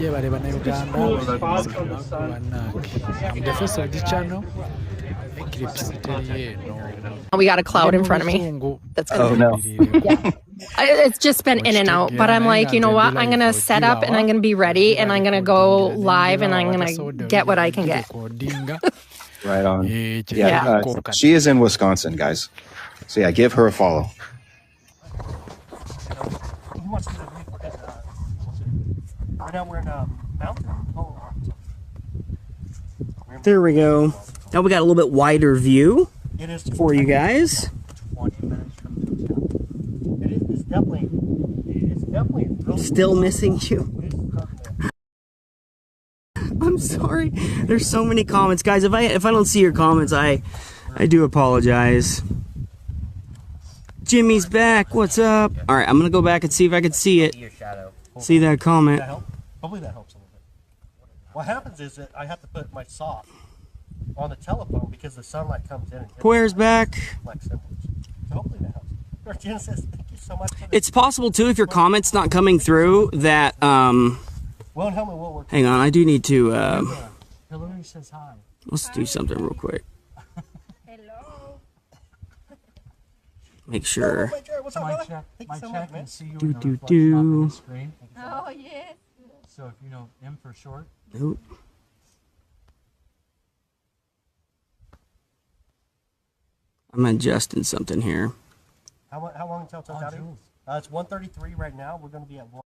Gyebale bannayuganda I'm the first of the channel. Eclipse teri eno. We got a cloud in front of me. That's gonna, Oh no. yeah. It's just been in and out, but I'm like, you know what? I'm gonna set up and I'm gonna be ready and I'm gonna go live and I'm gonna get what I can get. Right on. Yeah, she is in Wisconsin, guys. So yeah, give her a follow. There we go. Now we got a little bit wider view for you guys. Still missing you. I'm sorry. There's so many comments, guys. If I don't see your comments, I do apologize. Jimmy's back. What's up? All right, I'm gonna go back and see if I can see it. See that comment. Hopefully that helps a little bit. What happens is that I have to put my sock on the telephone because the sunlight comes in. And Poir's back. So hopefully that helps. Georgina says, thank you so much. It's possible too if your comment's not coming through that. Well, helmet will work. Hang on, I do need to. Hillary says hi. Let's do something real quick. Hello. Make sure. My check and see you Do, in the do, reflection on do. the screen. Oh, yes. So if you know M for short. Nope. I'm adjusting something here. How long until it's out? It's 1:33 right now. We're going to be at 1:40.